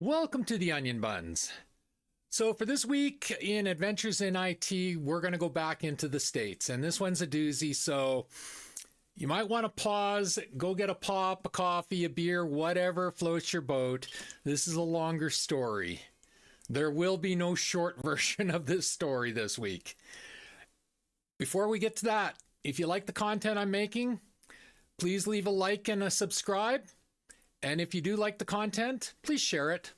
Welcome to the Onion Buns. So, for this week in Adventures in IT, we're going to go back into the States. And this one's a doozy. So, you might want to pause, go get a pop, a coffee, a beer, whatever floats your boat. This is a longer story. There will be no short version of this story this week. Before we get to that, if you like the content I'm making, please leave a like and a subscribe. And if you do like the content, please share it.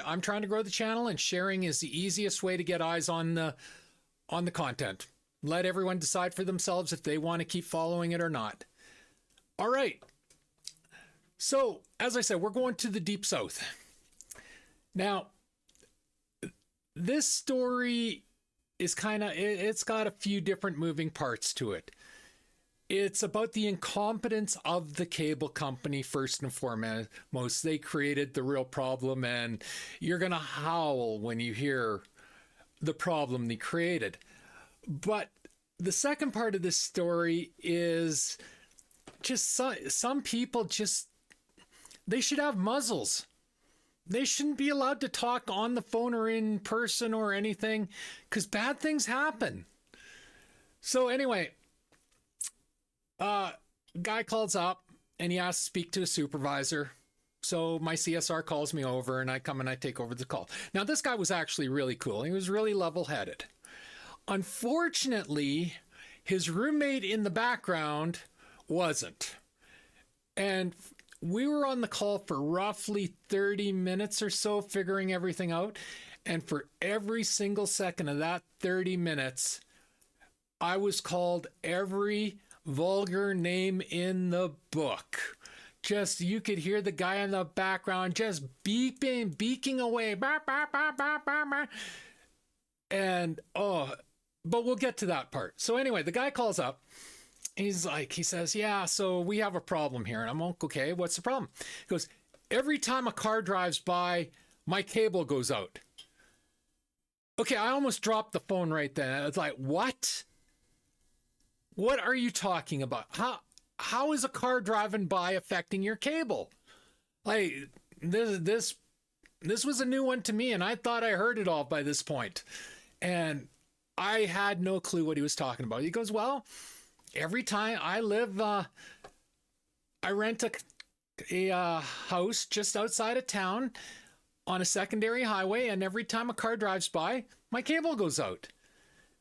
I'm trying to grow the channel, and sharing is the easiest way to get eyes on the content. Let everyone decide for themselves if they want to keep following it or not. All right. So, as I said, we're going to the Deep South. Now, this story is it's got a few different moving parts to it. It's about the incompetence of the cable company, first and foremost. They created the real problem, and you're going to howl when you hear the problem they created. But the second part of this story is just some people they should have muzzles. They shouldn't be allowed to talk on the phone or in person or anything, because bad things happen. So anyway, guy calls up and he asks to speak to a supervisor. So my CSR calls me over, and I come and I take over the call. Now, this guy was actually really cool. He was really level-headed. Unfortunately, his roommate in the background wasn't. And we were on the call for roughly 30 minutes or so, figuring everything out. And for every single second of that 30 minutes, I was called every vulgar name in the book. Just, you could hear the guy in the background just beaking away. And, but we'll get to that part. So anyway, the guy calls up. He says, yeah, so we have a problem here. And I'm like, okay, what's the problem? He goes, every time a car drives by, my cable goes out. Okay, I almost dropped the phone right then. It's like, what? What are you talking about? How is a car driving by affecting your cable? Like, this was a new one to me, and I thought I heard it all by this point. And I had no clue what he was talking about. He goes, well, every time I rent a house just outside of town on a secondary highway, and every time a car drives by, my cable goes out.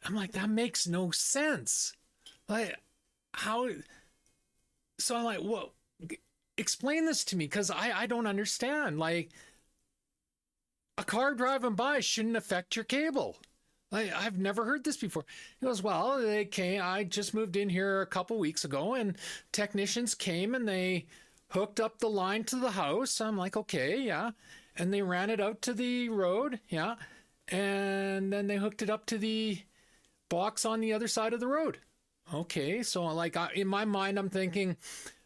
I'm like, that makes no sense. Like, how? So I'm like, well, explain this to me, because I don't understand. Like, a car driving by shouldn't affect your cable. Like, I've never heard this before. He goes, well, I just moved in here a couple weeks ago, and technicians came and they hooked up the line to the house. I'm like, okay, yeah. And they ran it out to the road, yeah. And then they hooked it up to the box on the other side of the road. Okay, so like in my mind, I'm thinking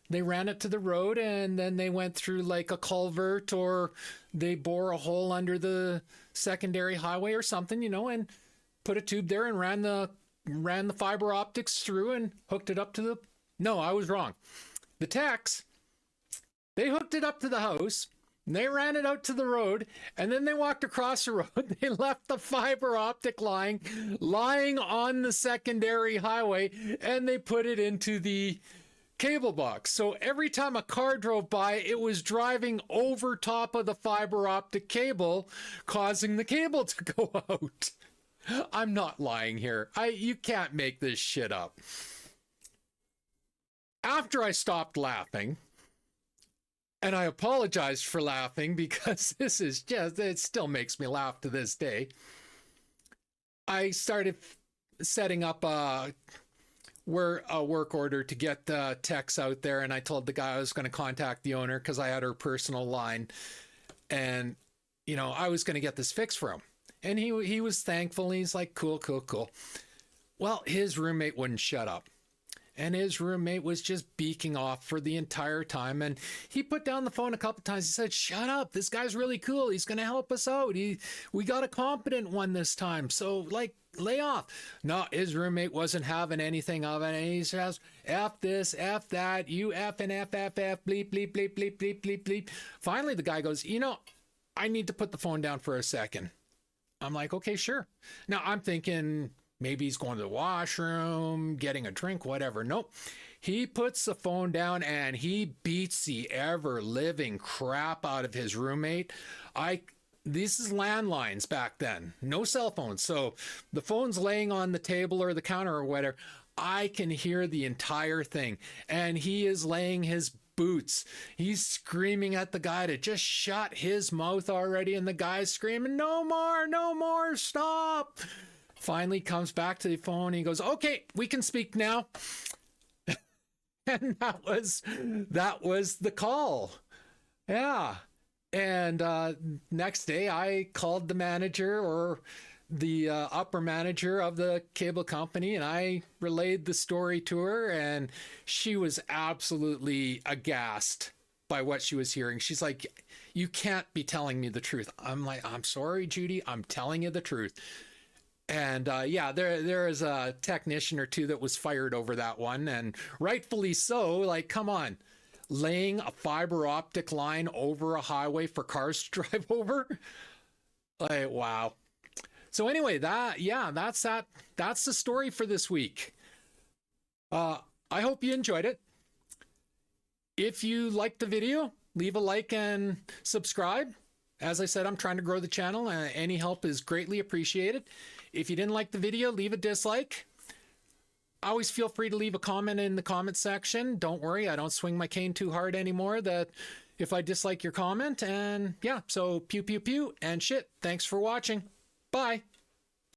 they ran it to the road, and then they went through like a culvert, or they bore a hole under the secondary highway or something, and put a tube there and ran the fiber optics through and hooked it up to the... No, I was wrong. The techs, they hooked it up to the house, and they ran it out to the road, and then they walked across the road. They left the fiber optic line lying on the secondary highway, and they put it into the cable box. So every time a car drove by, it was driving over top of the fiber optic cable, causing the cable to go out. I'm not lying here. You can't make this shit up. After I stopped laughing, and I apologized for laughing, because this is just, it still makes me laugh to this day, I started setting up a work order to get the techs out there, and I told the guy I was going to contact the owner, because I had her personal line, and I was going to get this fixed for him. And he was thankful. He's like, cool. Well, his roommate wouldn't shut up. And his roommate was just beaking off for the entire time. And he put down the phone a couple times. He said, shut up. This guy's really cool. He's going to help us out. We got a competent one this time. So, like, lay off. No, his roommate wasn't having anything of it. And he says, F this, F that, you F and F, bleep, bleep, bleep, bleep, bleep, bleep, bleep. Finally, the guy goes, I need to put the phone down for a second. I'm like, okay, sure. Now I'm thinking maybe he's going to the washroom, getting a drink, whatever. Nope. He puts the phone down and he beats the ever living crap out of his roommate. This is landlines back then, no cell phones. So the phone's laying on the table or the counter or whatever. I can hear the entire thing. And he is laying his boots. He's screaming at the guy to just shut his mouth already. And the guy's screaming, no more, no more, stop. Finally comes back to the phone. And he goes, okay, we can speak now. And that was the call. Yeah. And next day I called the manager or the upper manager of the cable company, and I relayed the story to her, and she was absolutely aghast by what she was hearing. She's like, you can't be telling me the truth. I'm like, I'm sorry, Judy, I'm telling you the truth. And yeah, there is a technician or two that was fired over that one, and rightfully so. Like, come on, laying a fiber optic line over a highway for cars to drive over. Like, wow. So anyway, that's the story for this week. I hope you enjoyed it. If you liked the video, leave a like and subscribe. As I said, I'm trying to grow the channel. Any help is greatly appreciated. If you didn't like the video, leave a dislike. Always feel free to leave a comment in the comment section. Don't worry, I don't swing my cane too hard anymore that if I dislike your comment. And yeah, so pew pew pew and shit. Thanks for watching. Bye.